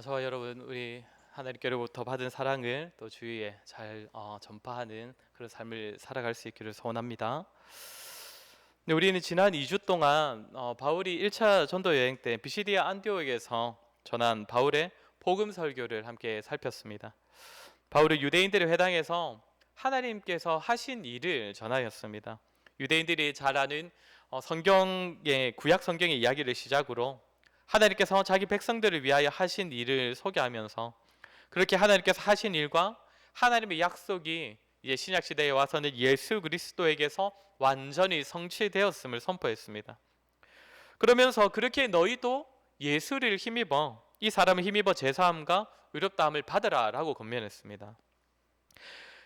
저와 여러분, 우리 하나님께로부터 받은 사랑을 또 주위에 잘 전파하는 그런 삶을 살아갈 수 있기를 소원합니다. 네, 우리는 지난 2주 동안 바울이 1차 전도 여행 때 비시디아 안디옥에서 전한 바울의 복음 설교를 함께 살폈습니다. 바울은 유대인들의 회당에서 하나님께서 하신 일을 전하였습니다. 유대인들이 잘 아는 성경의 구약 성경의 이야기를 시작으로 하나님께서 자기 백성들을 위하여 하신 일을 소개하면서 그렇게 하나님께서 하신 일과 하나님의 약속이 이제 신약 시대에 와서는 예수 그리스도에게서 완전히 성취되었음을 선포했습니다. 그러면서 그렇게 너희도 예수를 힘입어 이 사람을 힘입어 제사함과 의롭다함을 받으라라고 권면했습니다.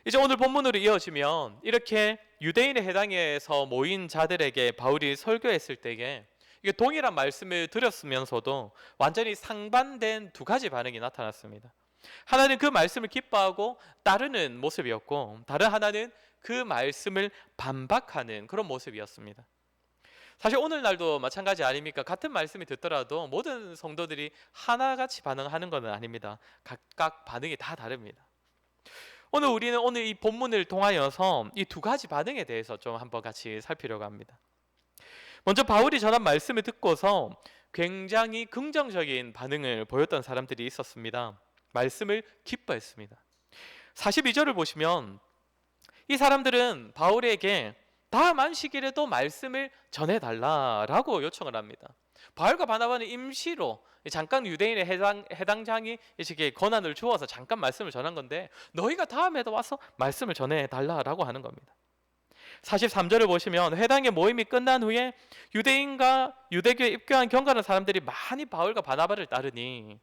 이제 오늘 본문으로 이어지면 이렇게 유대인의 회당에서 모인 자들에게 바울이 설교했을 때에 이게 동일한 말씀을 드렸으면서도 완전히 상반된 두 가지 반응이 나타났습니다. 하나는 그 말씀을 기뻐하고 따르는 모습이었고, 다른 하나는 그 말씀을 반박하는 그런 모습이었습니다. 사실 오늘날도 마찬가지 아닙니까? 같은 말씀이 듣더라도 모든 성도들이 하나같이 반응하는 것은 아닙니다. 각각 반응이 다 다릅니다. 우리는 오늘 이 본문을 통하여서 이 두 가지 반응에 대해서 좀 한번 같이 살피려고 합니다. 먼저 바울이 전한 말씀을 듣고서 굉장히 긍정적인 반응을 보였던 사람들이 있었습니다. 말씀을 기뻐했습니다. 42절을 보시면 이 사람들은 바울에게 다음 안식일에도 말씀을 전해달라라고 요청을 합니다. 바울과 바나바는 임시로 잠깐 유대인의 해당장이 이렇게 권한을 주어서 잠깐 말씀을 전한 건데 너희가 다음에도 와서 말씀을 전해달라라고 하는 겁니다. 43절을 보시면 회당의 모임이 끝난 후에 유대인과 유대교에 입교한 경건한 사람들이 많이 바울과 바나바를 따르니,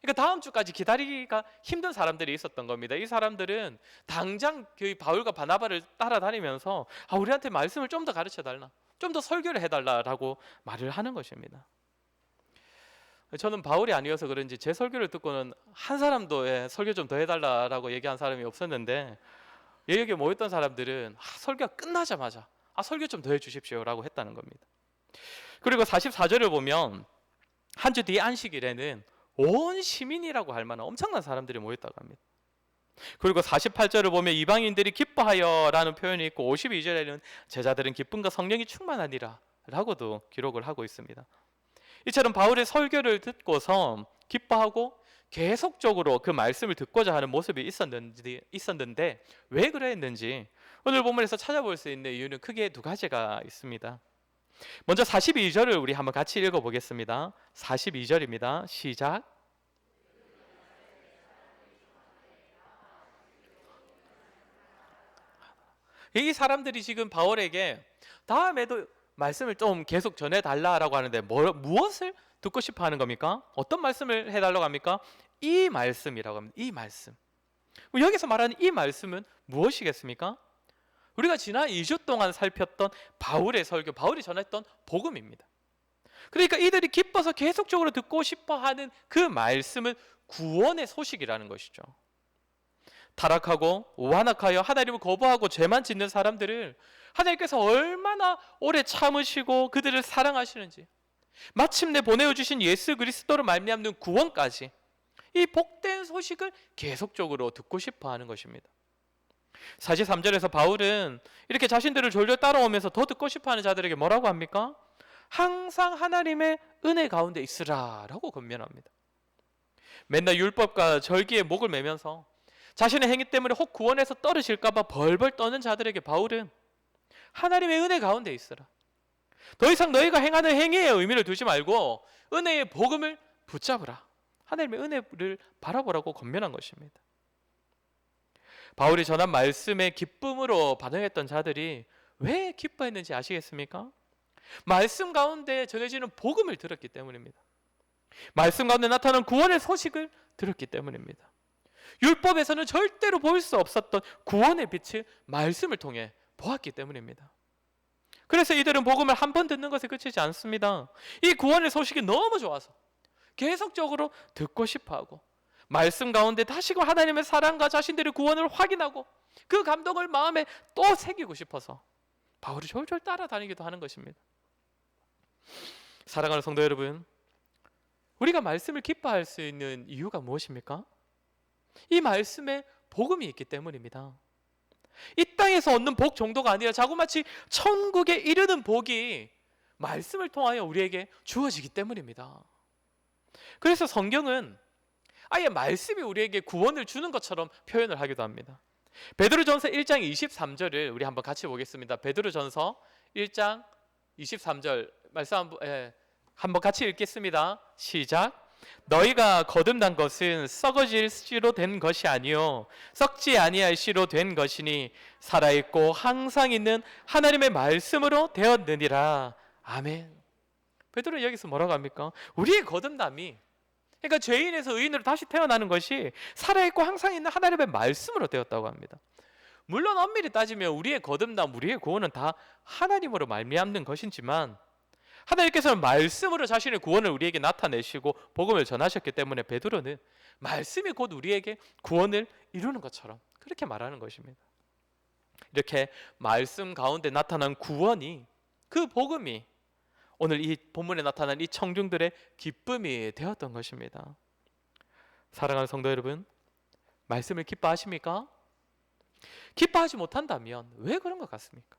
그러니까 다음 주까지 기다리기가 힘든 사람들이 있었던 겁니다. 이 사람들은 당장 그 바울과 바나바를 따라다니면서 우리한테 말씀을 좀 더 가르쳐달라, 좀 더 설교를 해달라라고 말을 하는 것입니다. 저는 바울이 아니어서 그런지 제 설교를 듣고는 한 사람도 설교 좀 더 해달라라고 얘기한 사람이 없었는데, 여기에 모였던 사람들은 설교가 끝나자마자 설교 좀 더 해주십시오 라고 했다는 겁니다. 그리고 44절을 보면 한 주 뒤 안식일에는 온 시민이라고 할 만한 엄청난 사람들이 모였다고 합니다. 그리고 48절을 보면 이방인들이 기뻐하여 라는 표현이 있고 52절에는 제자들은 기쁨과 성령이 충만하니라 라고도 기록을 하고 있습니다. 이처럼 바울의 설교를 듣고서 기뻐하고 계속적으로 그 말씀을 듣고자 하는 모습이 있었는데 왜 그랬는지 오늘 본문에서 찾아볼 수 있는 이유는 크게 두 가지가 있습니다. 먼저 42절을 우리 한번 같이 읽어보겠습니다. 42절입니다. 시작. 이 사람들이 지금 바울에게 다음에도 말씀을 좀 계속 전해달라고 하는데 무엇을 듣고 싶어 하는 겁니까? 어떤 말씀을 해달라고 합니까? 이 말씀이라고 합니다. 이 말씀. 여기서 말하는 이 말씀은 무엇이겠습니까? 우리가 지난 2주 동안 살폈던 바울의 설교, 바울이 전했던 복음입니다. 그러니까 이들이 기뻐서 계속적으로 듣고 싶어 하는 그 말씀은 구원의 소식이라는 것이죠. 타락하고 완악하여 하나님을 거부하고 죄만 짓는 사람들을 하나님께서 얼마나 오래 참으시고 그들을 사랑하시는지, 마침내 보내주신 예수 그리스도로 말미암는 구원까지 이 복된 소식을 계속적으로 듣고 싶어 하는 것입니다. 43절에서 바울은 이렇게 자신들을 졸졸 따라오면서 더 듣고 싶어 하는 자들에게 뭐라고 합니까? 항상 하나님의 은혜 가운데 있으라 라고 권면합니다. 맨날 율법과 절기에 목을 매면서 자신의 행위 때문에 혹 구원에서 떨어질까 봐 벌벌 떠는 자들에게 바울은 하나님의 은혜 가운데 있으라, 더 이상 너희가 행하는 행위에 의미를 두지 말고 은혜의 복음을 붙잡으라, 하나님의 은혜를 바라보라고 권면한 것입니다. 바울이 전한 말씀에 기쁨으로 반응했던 자들이 왜 기뻐했는지 아시겠습니까? 말씀 가운데 전해지는 복음을 들었기 때문입니다. 말씀 가운데 나타나는 구원의 소식을 들었기 때문입니다. 율법에서는 절대로 볼 수 없었던 구원의 빛을 말씀을 통해 보았기 때문입니다. 그래서 이들은 복음을 한 번 듣는 것에 그치지 않습니다. 이 구원의 소식이 너무 좋아서 계속적으로 듣고 싶어하고 말씀 가운데 다시금 하나님의 사랑과 자신들의 구원을 확인하고 그 감동을 마음에 또 새기고 싶어서 바울이 졸졸 따라다니기도 하는 것입니다. 사랑하는 성도 여러분, 우리가 말씀을 기뻐할 수 있는 이유가 무엇입니까? 이 말씀에 복음이 있기 때문입니다. 이 땅에서 얻는 복 정도가 아니라 자그마치 천국에 이르는 복이 말씀을 통하여 우리에게 주어지기 때문입니다. 그래서 성경은 아예 말씀이 우리에게 구원을 주는 것처럼 표현을 하기도 합니다. 베드로전서 1장 23절을 우리 한번 같이 보겠습니다. 베드로전서 1장 23절 말씀 한번 같이 읽겠습니다. 시작. 너희가 거듭난 것은 썩어질 씨로 된 것이 아니요 썩지 아니할 씨로 된 것이니 살아있고 항상 있는 하나님의 말씀으로 되었느니라. 아멘. 베드로 여기서 뭐라고 합니까? 우리의 거듭남이, 그러니까 죄인에서 의인으로 다시 태어나는 것이 살아있고 항상 있는 하나님의 말씀으로 되었다고 합니다. 물론 엄밀히 따지면 우리의 거듭남, 우리의 구원은 다 하나님으로 말미암는 것이지만 하나님께서는 말씀으로 자신의 구원을 우리에게 나타내시고 복음을 전하셨기 때문에 베드로는 말씀이 곧 우리에게 구원을 이루는 것처럼 그렇게 말하는 것입니다. 이렇게 말씀 가운데 나타난 구원이, 그 복음이 오늘 이 본문에 나타난 이 청중들의 기쁨이 되었던 것입니다. 사랑하는 성도 여러분, 말씀을 기뻐하십니까? 기뻐하지 못한다면 왜 그런 것 같습니까?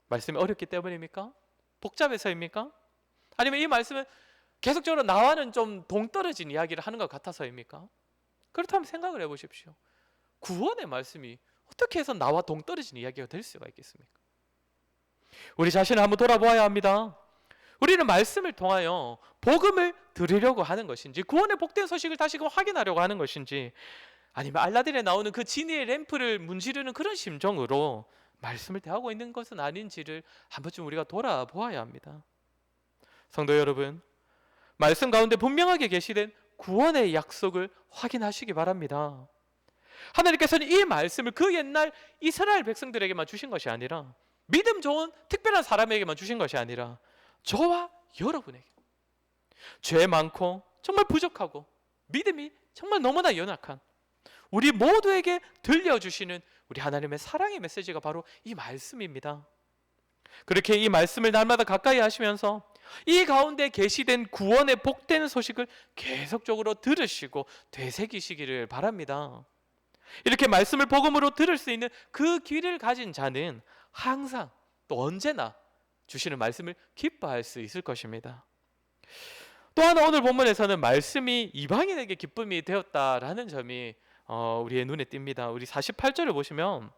말씀이 어렵기 때문입니까? 복잡해서입니까? 아니면 이 말씀은 계속적으로 나와는 좀 동떨어진 이야기를 하는 것 같아서입니까? 그렇다면 생각을 해보십시오. 구원의 말씀이 어떻게 해서 나와 동떨어진 이야기가 될 수가 있겠습니까? 우리 자신을 한번 돌아보아야 합니다. 우리는 말씀을 통하여 복음을 들으려고 하는 것인지, 구원의 복된 소식을 다시금 확인하려고 하는 것인지, 아니면 알라딘에 나오는 그 진리의 램프를 문지르는 그런 심정으로 말씀을 대하고 있는 것은 아닌지를 한 번쯤 우리가 돌아보아야 합니다. 성도 여러분, 말씀 가운데 분명하게 계시된 구원의 약속을 확인하시기 바랍니다. 하나님께서는 이 말씀을 그 옛날 이스라엘 백성들에게만 주신 것이 아니라, 믿음 좋은 특별한 사람에게만 주신 것이 아니라 저와 여러분에게, 죄 많고 정말 부족하고 믿음이 정말 너무나 연약한 우리 모두에게 들려주시는 우리 하나님의 사랑의 메시지가 바로 이 말씀입니다. 그렇게 이 말씀을 날마다 가까이 하시면서 이 가운데 계시된 구원의 복된 소식을 계속적으로 들으시고 되새기시기를 바랍니다. 이렇게 말씀을 복음으로 들을 수 있는 그 귀를 가진 자는 항상 또 언제나 주시는 말씀을 기뻐할 수 있을 것입니다. 또 하나 오늘 본문에서는 말씀이 이방인에게 기쁨이 되었다라는 점이 우리의 눈에 띕니다. 우리 48절을 보시면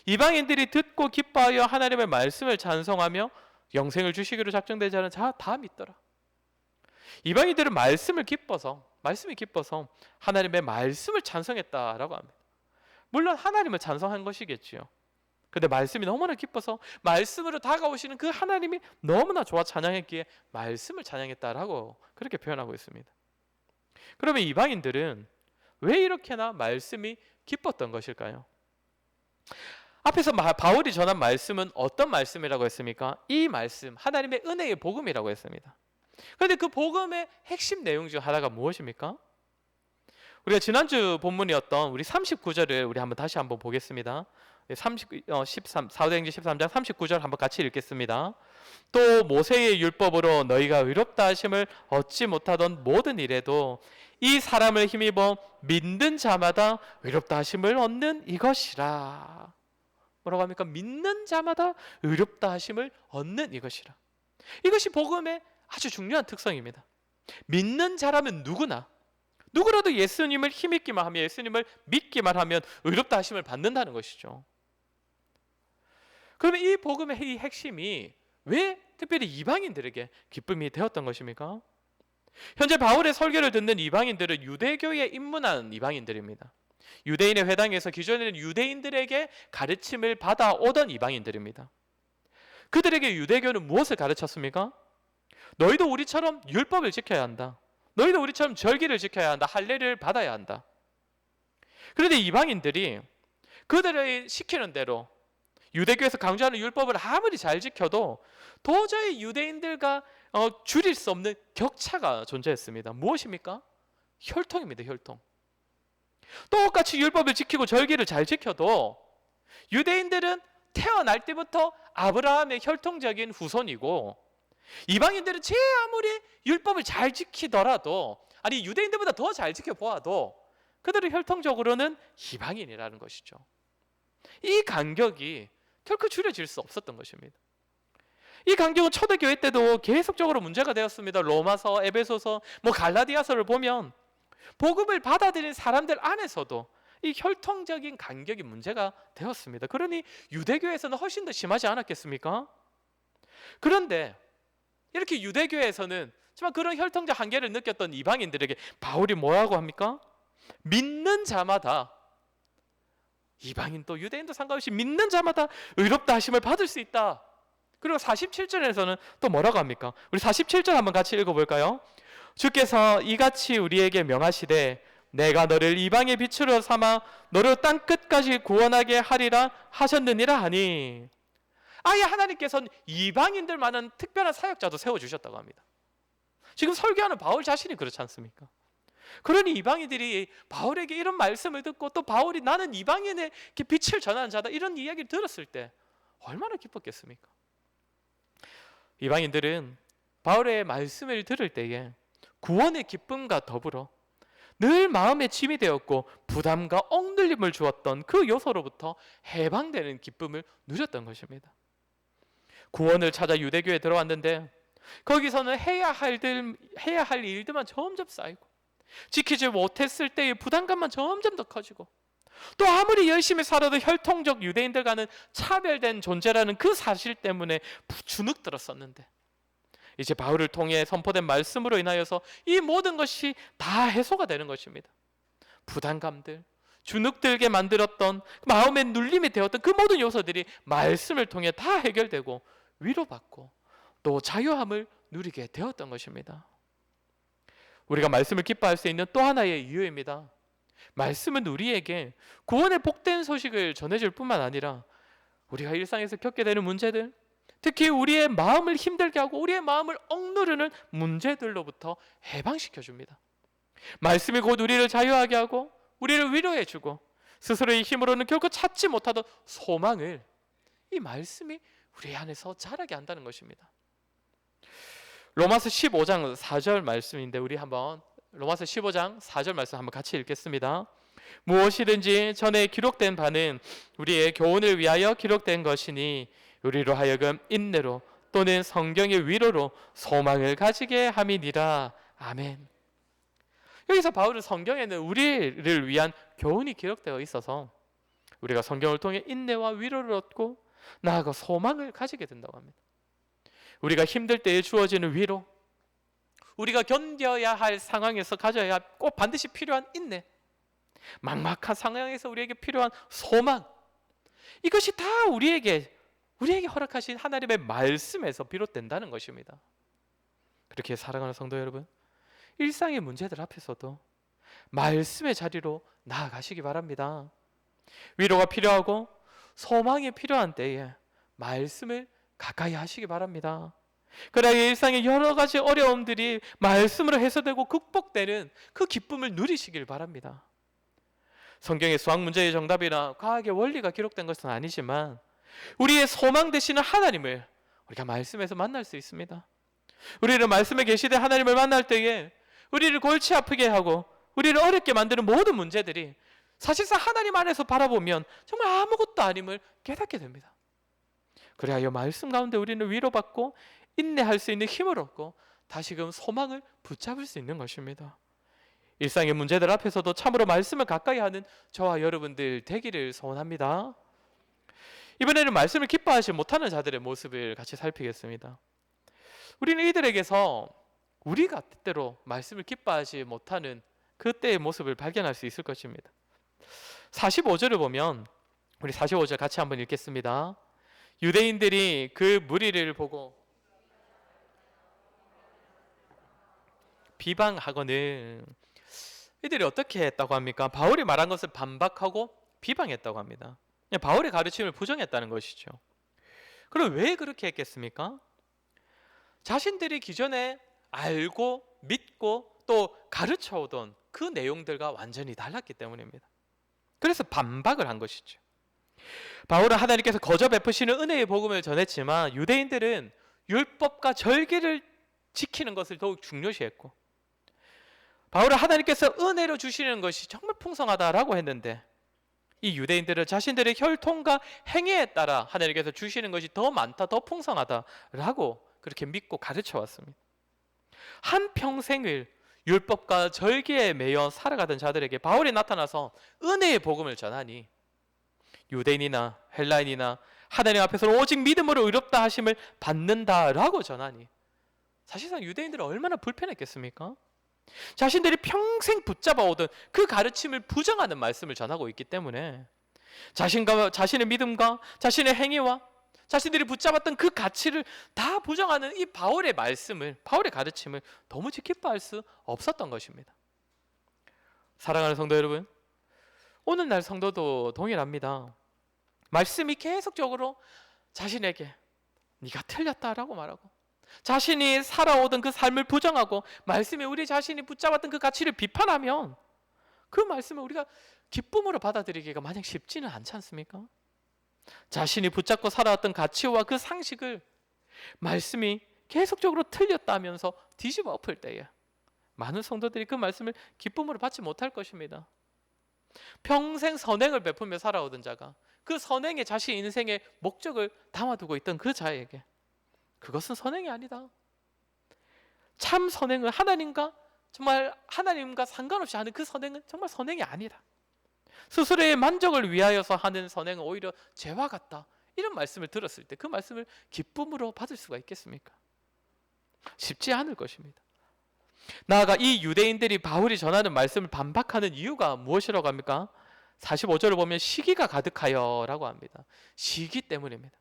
이방인들이 듣고 기뻐하여 하나님의 말씀을 찬송하며 영생을 주시기로 작정된 자는 다 믿더라. 이방인들은 말씀이 기뻐서 하나님의 말씀을 찬송했다라고 합니다. 물론 하나님을 찬송한 것이겠지요. 근데 말씀이 너무나 기뻐서 말씀으로 다가오시는 그 하나님이 너무나 좋아 찬양했기에 말씀을 찬양했다라고 그렇게 표현하고 있습니다. 그러면 이방인들은 왜 이렇게나 말씀이 기뻤던 것일까요? 앞에서 바울이 전한 말씀은 어떤 말씀이라고 했습니까? 이 말씀, 하나님의 은혜의 복음이라고 했습니다. 그런데 그 복음의 핵심 내용 중 하나가 무엇입니까? 우리가 지난주 본문이었던 우리 39절을 우리 다시 한번 보겠습니다. 사도행전 13장 39절 한번 같이 읽겠습니다. 또 모세의 율법으로 너희가 의롭다 하심을 얻지 못하던 모든 일에도 이 사람을 힘입어 믿는 자마다 의롭다 하심을 얻는 이것이라. 뭐라고 합니까? 믿는 자마다 의롭다 하심을 얻는 이것이라. 이것이 복음의 아주 중요한 특성입니다. 믿는 자라면 누구라도 예수님을 힘입기만 하면, 예수님을 믿기만 하면 의롭다 하심을 받는다는 것이죠. 그러면 이 복음의 이 핵심이 왜 특별히 이방인들에게 기쁨이 되었던 것입니까? 현재 바울의 설교를 듣는 이방인들은 유대교에 입문한 이방인들입니다. 유대인의 회당에서 기존에는 유대인들에게 가르침을 받아오던 이방인들입니다. 그들에게 유대교는 무엇을 가르쳤습니까? 너희도 우리처럼 율법을 지켜야 한다. 너희도 우리처럼 절기를 지켜야 한다. 할례를 받아야 한다. 그런데 이방인들이 그들의 시키는 대로 유대교에서 강조하는 율법을 아무리 잘 지켜도 도저히 유대인들과 줄일 수 없는 격차가 존재했습니다. 무엇입니까? 혈통입니다. 혈통. 똑같이 율법을 지키고 절기를 잘 지켜도 유대인들은 태어날 때부터 아브라함의 혈통적인 후손이고, 이방인들은 제 아무리 율법을 잘 지키더라도 아니 유대인들보다 더 잘 지켜보아도 그들은 혈통적으로는 이방인이라는 것이죠. 이 간격이 결코 줄여질 수 없었던 것입니다. 이 간격은 초대교회 때도 계속적으로 문제가 되었습니다. 로마서, 에베소서, 갈라디아서를 보면 복음을 받아들인 사람들 안에서도 이 혈통적인 간격이 문제가 되었습니다. 그러니 유대교회에서는 훨씬 더 심하지 않았겠습니까? 그런데 이렇게 유대교회에서는 정말 그런 혈통적 한계를 느꼈던 이방인들에게 바울이 뭐라고 합니까? 믿는 자마다, 이방인도 유대인도 상관없이 믿는 자마다 의롭다 하심을 받을 수 있다. 그리고 47절에서는 또 뭐라고 합니까? 우리 47절 한번 같이 읽어볼까요? 주께서 이같이 우리에게 명하시되 내가 너를 이방의 빛으로 삼아 너를 땅 끝까지 구원하게 하리라 하셨느니라 하니, 아예 하나님께서는 이방인들만은 특별한 사역자도 세워주셨다고 합니다. 지금 설교하는 바울 자신이 그렇지 않습니까? 그러니 이방인들이 바울에게 이런 말씀을 듣고 또 바울이 나는 이방인의 빛을 전하는 자다 이런 이야기를 들었을 때 얼마나 기뻤겠습니까? 이방인들은 바울의 말씀을 들을 때에 구원의 기쁨과 더불어 늘 마음의 짐이 되었고 부담과 억눌림을 주었던 그 요소로부터 해방되는 기쁨을 누렸던 것입니다. 구원을 찾아 유대교에 들어왔는데 거기서는 해야 할 일들만 점점 쌓이고 지키지 못했을 때의 부담감만 점점 더 커지고 또 아무리 열심히 살아도 혈통적 유대인들과는 차별된 존재라는 그 사실 때문에 주눅 들었었는데 이제 바울을 통해 선포된 말씀으로 인하여서 이 모든 것이 다 해소가 되는 것입니다. 부담감들, 주눅들게 만들었던 마음의 눌림이 되었던 그 모든 요소들이 말씀을 통해 다 해결되고 위로받고 또 자유함을 누리게 되었던 것입니다. 우리가 말씀을 기뻐할 수 있는 또 하나의 이유입니다. 말씀은 우리에게 구원의 복된 소식을 전해줄 뿐만 아니라 우리가 일상에서 겪게 되는 문제들, 특히 우리의 마음을 힘들게 하고 우리의 마음을 억누르는 문제들로부터 해방시켜 줍니다. 말씀이 곧 우리를 자유하게 하고 우리를 위로해 주고 스스로의 힘으로는 결코 찾지 못하던 소망을 이 말씀이 우리 안에서 자라게 한다는 것입니다. 로마서 15장 4절 말씀인데 우리 한번 로마서 15장 4절 말씀 한번 같이 읽겠습니다. 무엇이든지 전에 기록된 바는 우리의 교훈을 위하여 기록된 것이니 우리로 하여금 인내로 또는 성경의 위로로 소망을 가지게 함이니라. 아멘. 여기서 바울은 성경에는 우리를 위한 교훈이 기록되어 있어서 우리가 성경을 통해 인내와 위로를 얻고 나아가 소망을 가지게 된다고 합니다. 우리가 힘들 때에 주어지는 위로, 우리가 견뎌야 할 상황에서 가져야 꼭 반드시 필요한 인내, 막막한 상황에서 우리에게 필요한 소망, 이것이 다 우리에게 허락하신 하나님의 말씀에서 비롯된다는 것입니다. 그렇게 사랑하는 성도 여러분, 일상의 문제들 앞에서도 말씀의 자리로 나아가시기 바랍니다. 위로가 필요하고 소망이 필요한 때에 말씀을 가까이 하시기 바랍니다. 그래야 일상의 여러 가지 어려움들이 말씀으로 해소되고 극복되는 그 기쁨을 누리시길 바랍니다. 성경의 수학 문제의 정답이나 과학의 원리가 기록된 것은 아니지만 우리의 소망 되시는 하나님을 우리가 말씀에서 만날 수 있습니다. 우리는 말씀에 계시되 하나님을 만날 때에 우리를 골치 아프게 하고 우리를 어렵게 만드는 모든 문제들이 사실상 하나님 안에서 바라보면 정말 아무것도 아님을 깨닫게 됩니다. 그래야 말씀 가운데 우리는 위로받고 인내할 수 있는 힘을 얻고 다시금 소망을 붙잡을 수 있는 것입니다. 일상의 문제들 앞에서도 참으로 말씀을 가까이 하는 저와 여러분들 되기를 소원합니다. 이번에는 말씀을 기뻐하지 못하는 자들의 모습을 같이 살피겠습니다. 우리는 이들에게서 우리가 때때로 말씀을 기뻐하지 못하는 그때의 모습을 발견할 수 있을 것입니다. 45절을 보면 우리 45절 같이 한번 읽겠습니다. 유대인들이 그 무리를 보고 비방하거늘, 이들이 어떻게 했다고 합니까? 바울이 말한 것을 반박하고 비방했다고 합니다. 바울의 가르침을 부정했다는 것이죠. 그럼 왜 그렇게 했겠습니까? 자신들이 기존에 알고 믿고 또 가르쳐오던 그 내용들과 완전히 달랐기 때문입니다. 그래서 반박을 한 것이죠. 바울은 하나님께서 거저 베푸시는 은혜의 복음을 전했지만 유대인들은 율법과 절기를 지키는 것을 더욱 중요시했고 바울은 하나님께서 은혜로 주시는 것이 정말 풍성하다라고 했는데 이 유대인들은 자신들의 혈통과 행위에 따라 하나님께서 주시는 것이 더 많다, 더 풍성하다라고 그렇게 믿고 가르쳐 왔습니다. 한 평생을 율법과 절기에 매여 살아가던 자들에게 바울이 나타나서 은혜의 복음을 전하니 유대인이나 헬라인이나 하나님 앞에서는 오직 믿음으로 의롭다 하심을 받는다라고 전하니 사실상 유대인들은 얼마나 불편했겠습니까? 자신들이 평생 붙잡아 오던 그 가르침을 부정하는 말씀을 전하고 있기 때문에 자신의 믿음과 자신의 행위와 자신들이 붙잡았던 그 가치를 다 부정하는 이 바울의 가르침을 도무지 기뻐할 수 없었던 것입니다. 사랑하는 성도 여러분, 오늘날 성도도 동일합니다. 말씀이 계속적으로 자신에게 네가 틀렸다라고 말하고 자신이 살아오던 그 삶을 부정하고 말씀이 우리 자신이 붙잡았던 그 가치를 비판하면 그 말씀을 우리가 기쁨으로 받아들이기가 마냥 쉽지는 않지 않습니까? 자신이 붙잡고 살아왔던 가치와 그 상식을 말씀이 계속적으로 틀렸다면서 뒤집어 엎을 때에 많은 성도들이 그 말씀을 기쁨으로 받지 못할 것입니다. 평생 선행을 베풀며 살아오던 자가 그 선행에 자신 인생의 목적을 담아두고 있던 그 자에게 그것은 선행이 아니다. 참 선행은 하나님과 상관없이 하는 그 선행은 정말 선행이 아니다. 스스로의 만족을 위하여서 하는 선행은 오히려 죄와 같다. 이런 말씀을 들었을 때 그 말씀을 기쁨으로 받을 수가 있겠습니까? 쉽지 않을 것입니다. 나아가 이 유대인들이 바울이 전하는 말씀을 반박하는 이유가 무엇이라고 합니까? 45절을 보면 시기가 가득하여 라고 합니다. 시기 때문입니다.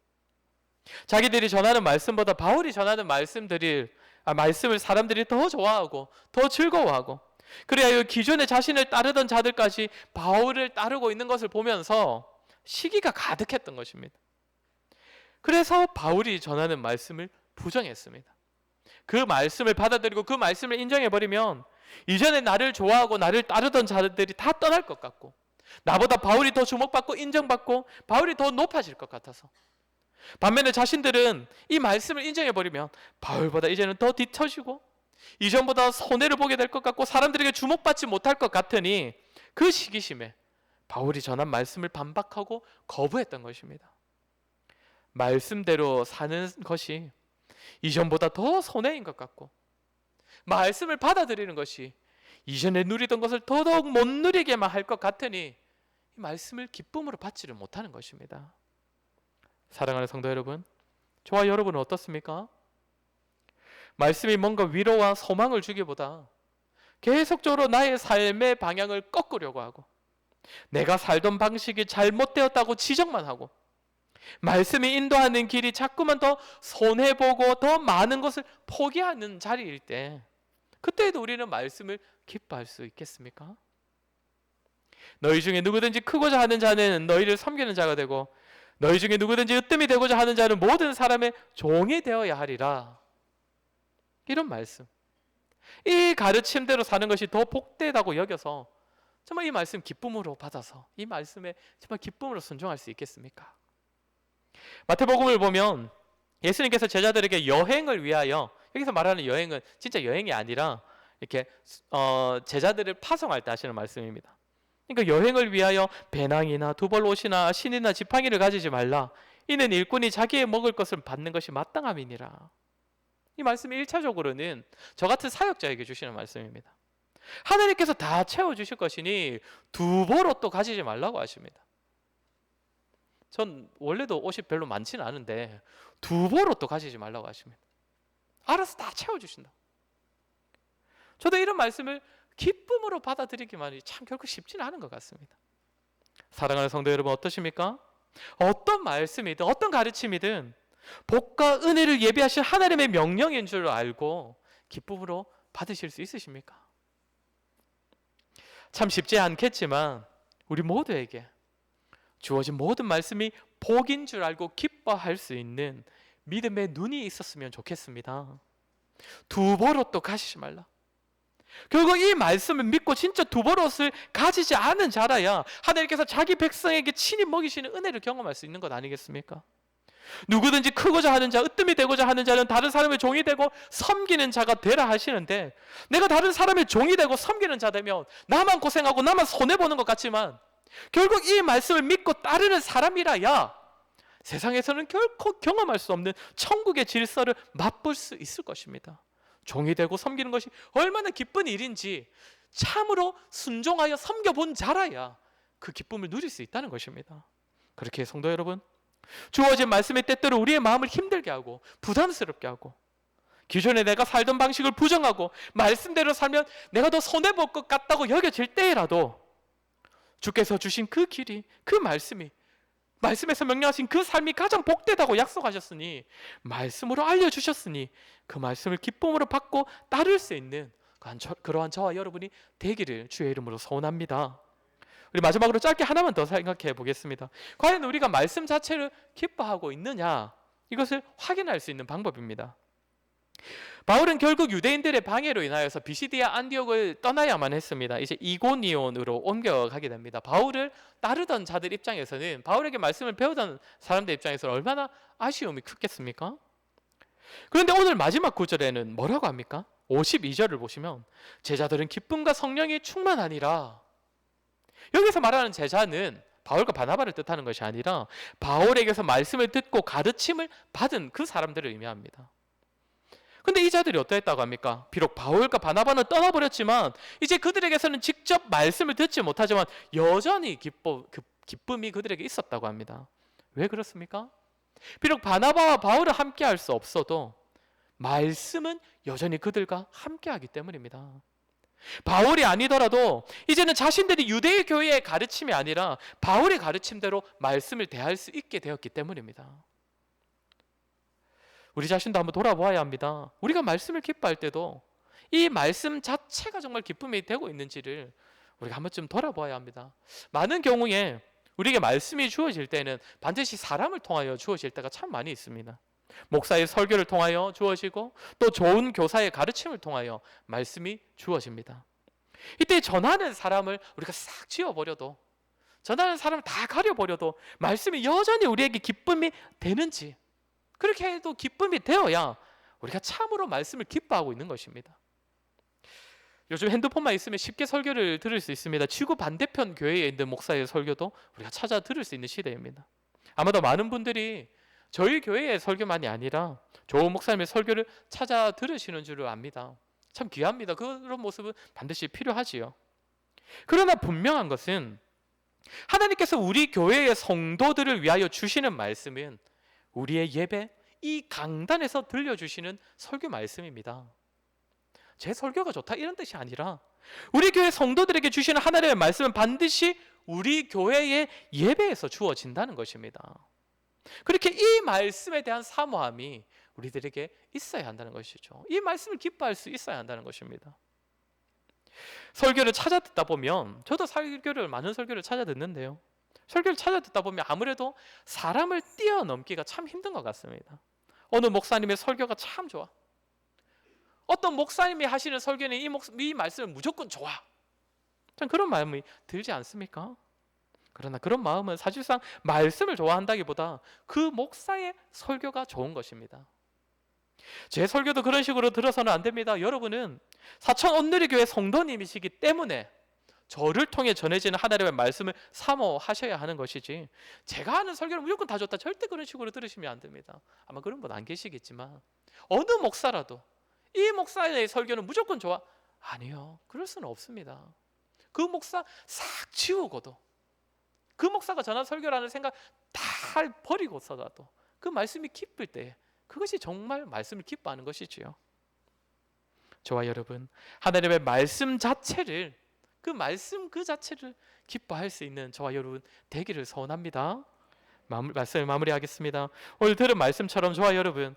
자기들이 전하는 말씀보다 바울이 전하는 말씀을 사람들이 더 좋아하고 더 즐거워하고 그래야 기존에 자신을 따르던 자들까지 바울을 따르고 있는 것을 보면서 시기가 가득했던 것입니다. 그래서 바울이 전하는 말씀을 부정했습니다. 그 말씀을 받아들이고 그 말씀을 인정해버리면 이전에 나를 좋아하고 나를 따르던 자들이 다 떠날 것 같고 나보다 바울이 더 주목받고 인정받고 바울이 더 높아질 것 같아서 반면에 자신들은 이 말씀을 인정해버리면 바울보다 이제는 더 뒤처지고 이전보다 손해를 보게 될 것 같고 사람들에게 주목받지 못할 것 같으니 그 시기심에 바울이 전한 말씀을 반박하고 거부했던 것입니다. 말씀대로 사는 것이 이전보다 더 손해인 것 같고 말씀을 받아들이는 것이 이전에 누리던 것을 더더욱 못 누리게만 할 것 같으니 이 말씀을 기쁨으로 받지를 못하는 것입니다. 사랑하는 성도 여러분, 저와 여러분은 어떻습니까? 말씀이 뭔가 위로와 소망을 주기보다 계속적으로 나의 삶의 방향을 꺾으려고 하고 내가 살던 방식이 잘못되었다고 지적만 하고 말씀이 인도하는 길이 자꾸만 더 손해보고 더 많은 것을 포기하는 자리일 때 그때에도 우리는 말씀을 기뻐할 수 있겠습니까? 너희 중에 누구든지 크고자 하는 자는 너희를 섬기는 자가 되고 너희 중에 누구든지 으뜸이 되고자 하는 자는 모든 사람의 종이 되어야 하리라. 이런 말씀, 이 가르침대로 사는 것이 더 복되다고 여겨서 정말 이 말씀 기쁨으로 받아서 이 말씀에 정말 기쁨으로 순종할 수 있겠습니까? 마태복음을 보면 예수님께서 제자들에게 여행을 위하여, 여기서 말하는 여행은 진짜 여행이 아니라 이렇게 제자들을 파송할 때 하시는 말씀입니다. 그러니까 여행을 위하여 배낭이나 두벌옷이나 신이나 지팡이를 가지지 말라. 이는 일꾼이 자기의 먹을 것을 받는 것이 마땅함이니라. 이 말씀이 1차적으로는 저 같은 사역자에게 주시는 말씀입니다. 하나님께서 다 채워주실 것이니 두벌옷도 가지지 말라고 하십니다. 전 원래도 옷이 별로 많지는 않은데 두벌옷도 가지지 말라고 하십니다. 알아서 다 채워주신다. 저도 이런 말씀을 기쁨으로 받아들이기만이 참 결코 쉽지는 않은 것 같습니다. 사랑하는 성도 여러분, 어떠십니까? 어떤 말씀이든 어떤 가르침이든 복과 은혜를 예비하신 하나님의 명령인 줄 알고 기쁨으로 받으실 수 있으십니까? 참 쉽지 않겠지만 우리 모두에게 주어진 모든 말씀이 복인 줄 알고 기뻐할 수 있는 믿음의 눈이 있었으면 좋겠습니다. 두벌옷도 가지지 말라. 결국 이 말씀을 믿고 진짜 두벌옷을 가지지 않은 자라야 하나님께서 자기 백성에게 친히 먹이시는 은혜를 경험할 수 있는 것 아니겠습니까? 누구든지 크고자 하는 자, 으뜸이 되고자 하는 자는 다른 사람의 종이 되고 섬기는 자가 되라 하시는데, 내가 다른 사람의 종이 되고 섬기는 자 되면 나만 고생하고 나만 손해보는 것 같지만 결국 이 말씀을 믿고 따르는 사람이라야 세상에서는 결코 경험할 수 없는 천국의 질서를 맛볼 수 있을 것입니다. 종이 되고 섬기는 것이 얼마나 기쁜 일인지 참으로 순종하여 섬겨본 자라야 그 기쁨을 누릴 수 있다는 것입니다. 그렇게 성도 여러분, 주어진 말씀이 때때로 우리의 마음을 힘들게 하고 부담스럽게 하고 기존에 내가 살던 방식을 부정하고 말씀대로 살면 내가 더 손해볼 것 같다고 여겨질 때라도 주께서 주신 그 길이, 그 말씀이, 말씀에서 명령하신 그 삶이 가장 복되다고 약속하셨으니, 말씀으로 알려주셨으니 그 말씀을 기쁨으로 받고 따를 수 있는 그러한 저와 여러분이 되기를 주의 이름으로 소원합니다. 우리 마지막으로 짧게 하나만 더 생각해 보겠습니다. 과연 우리가 말씀 자체를 기뻐하고 있느냐, 이것을 확인할 수 있는 방법입니다. 바울은 결국 유대인들의 방해로 인하여서 비시디아 안디옥을 떠나야만 했습니다. 이제 이고니온으로 옮겨가게 됩니다. 바울을 따르던 자들 입장에서는, 바울에게 말씀을 배우던 사람들 입장에서는 얼마나 아쉬움이 크겠습니까? 그런데 오늘 마지막 구절에는 뭐라고 합니까? 52절을 보시면 제자들은 기쁨과 성령이 충만하니라. 여기서 말하는 제자는 바울과 바나바를 뜻하는 것이 아니라 바울에게서 말씀을 듣고 가르침을 받은 그 사람들을 의미합니다. 근데 이 자들이 어떠했다고 합니까? 비록 바울과 바나바는 떠나버렸지만 이제 그들에게서는 직접 말씀을 듣지 못하지만 여전히 기쁨이 그들에게 있었다고 합니다. 왜 그렇습니까? 비록 바나바와 바울을 함께 할 수 없어도 말씀은 여전히 그들과 함께 하기 때문입니다. 바울이 아니더라도 이제는 자신들이 유대의 교회의 가르침이 아니라 바울의 가르침대로 말씀을 대할 수 있게 되었기 때문입니다. 우리 자신도 한번 돌아보아야 합니다. 우리가 말씀을 기뻐할 때도 이 말씀 자체가 정말 기쁨이 되고 있는지를 우리가 한 번쯤 돌아보아야 합니다. 많은 경우에 우리에게 말씀이 주어질 때는 반드시 사람을 통하여 주어질 때가 참 많이 있습니다. 목사의 설교를 통하여 주어지고 또 좋은 교사의 가르침을 통하여 말씀이 주어집니다. 이때 전하는 사람을 우리가 싹 지워버려도, 전하는 사람을 다 가려버려도 말씀이 여전히 우리에게 기쁨이 되는지, 그렇게 해도 기쁨이 되어야 우리가 참으로 말씀을 기뻐하고 있는 것입니다. 요즘 핸드폰만 있으면 쉽게 설교를 들을 수 있습니다. 지구 반대편 교회에 있는 목사의 설교도 우리가 찾아 들을 수 있는 시대입니다. 아마도 많은 분들이 저희 교회의 설교만이 아니라 좋은 목사님의 설교를 찾아 들으시는 줄 압니다. 참 귀합니다. 그런 모습은 반드시 필요하지요. 그러나 분명한 것은 하나님께서 우리 교회의 성도들을 위하여 주시는 말씀은 우리의 예배, 이 강단에서 들려주시는 설교 말씀입니다. 제 설교가 좋다 이런 뜻이 아니라 우리 교회 성도들에게 주시는 하나님의 말씀은 반드시 우리 교회의 예배에서 주어진다는 것입니다. 그렇게 이 말씀에 대한 사모함이 우리들에게 있어야 한다는 것이죠. 이 말씀을 기뻐할 수 있어야 한다는 것입니다. 설교를 찾아 듣다 보면, 저도 많은 설교를 찾아 듣는데요, 설교를 찾아 듣다 보면 아무래도 사람을 뛰어넘기가 참 힘든 것 같습니다. 어느 목사님의 설교가 참 좋아, 어떤 목사님이 하시는 설교는 이 말씀은 무조건 좋아, 참 그런 마음이 들지 않습니까? 그러나 그런 마음은 사실상 말씀을 좋아한다기보다 그 목사의 설교가 좋은 것입니다. 제 설교도 그런 식으로 들어서는 안 됩니다. 여러분은 사천 온누리교회 성도님이시기 때문에 저를 통해 전해지는 하나님의 말씀을 사모하셔야 하는 것이지, 제가 하는 설교는 무조건 다 좋다, 절대 그런 식으로 들으시면 안 됩니다. 아마 그런 분 안 계시겠지만 어느 목사라도 이 목사의 설교는 무조건 좋아, 아니요, 그럴 수는 없습니다. 그 목사 싹 지우고도, 그 목사가 전한 설교라는 생각 다 버리고서라도 그 말씀이 기쁠 때, 그것이 정말 말씀을 기뻐하는 것이지요. 저와 여러분, 하나님의 말씀 자체를, 그 말씀 그 자체를 기뻐할 수 있는 저와 여러분 되기를 소원합니다. 말씀을 마무리하겠습니다. 오늘 들은 말씀처럼 저와 여러분,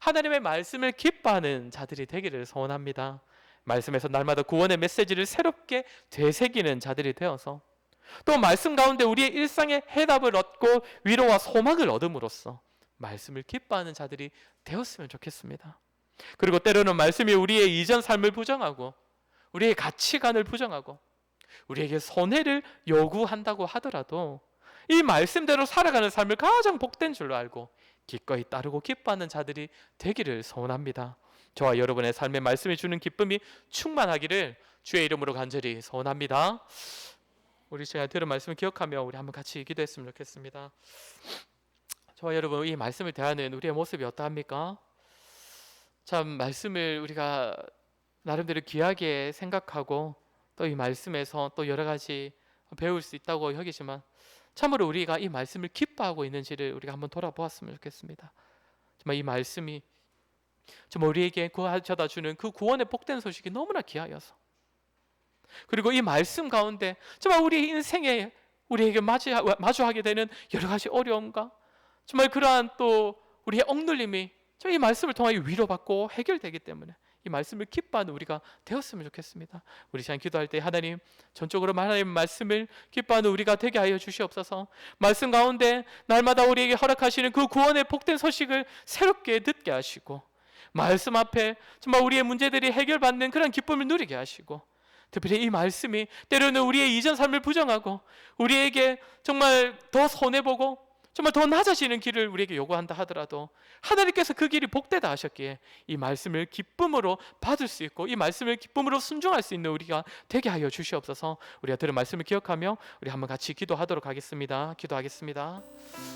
하나님의 말씀을 기뻐하는 자들이 되기를 소원합니다. 말씀에서 날마다 구원의 메시지를 새롭게 되새기는 자들이 되어서, 또 말씀 가운데 우리의 일상의 해답을 얻고 위로와 소망을 얻음으로써 말씀을 기뻐하는 자들이 되었으면 좋겠습니다. 그리고 때로는 말씀이 우리의 이전 삶을 부정하고 우리의 가치관을 부정하고 우리에게 손해를 요구한다고 하더라도 이 말씀대로 살아가는 삶을 가장 복된 줄로 알고 기꺼이 따르고 기뻐하는 자들이 되기를 소원합니다. 저와 여러분의 삶의 말씀이 주는 기쁨이 충만하기를 주의 이름으로 간절히 소원합니다. 우리 시간에 들은 말씀을 기억하며 우리 한번 같이 기도했으면 좋겠습니다. 저와 여러분, 이 말씀을 대하는 우리의 모습이 어떠합니까? 참 말씀을 우리가 나름대로 귀하게 생각하고 또 이 말씀에서 또 여러 가지 배울 수 있다고 여기지만 참으로 우리가 이 말씀을 기뻐하고 있는지를 우리가 한번 돌아보았으면 좋겠습니다. 정말 이 말씀이 정말 우리에게 가져다 주는 그 구원의 복된 소식이 너무나 귀하여서, 그리고 이 말씀 가운데 정말 우리 인생에 우리에게 마주하게 되는 여러 가지 어려움과 정말 그러한 또 우리의 억눌림이 이 말씀을 통하여 위로받고 해결되기 때문에 이 말씀을 기뻐하는 우리가 되었으면 좋겠습니다. 우리 시간 기도할 때 하나님, 전적으로 하나님 말씀을 기뻐하는 우리가 되게 하여 주시옵소서. 말씀 가운데 날마다 우리에게 허락하시는 그 구원의 복된 소식을 새롭게 듣게 하시고, 말씀 앞에 정말 우리의 문제들이 해결받는 그런 기쁨을 누리게 하시고, 특별히 이 말씀이 때로는 우리의 이전 삶을 부정하고 우리에게 정말 더 손해보고 정말 더 낮아지는 길을 우리에게 요구한다 하더라도 하나님께서 그 길이 복되다 하셨기에 이 말씀을 기쁨으로 받을 수 있고 이 말씀을 기쁨으로 순종할 수 있는 우리가 되게 하여 주시옵소서. 우리가 들은 말씀을 기억하며 우리 한번 같이 기도하도록 하겠습니다. 기도하겠습니다.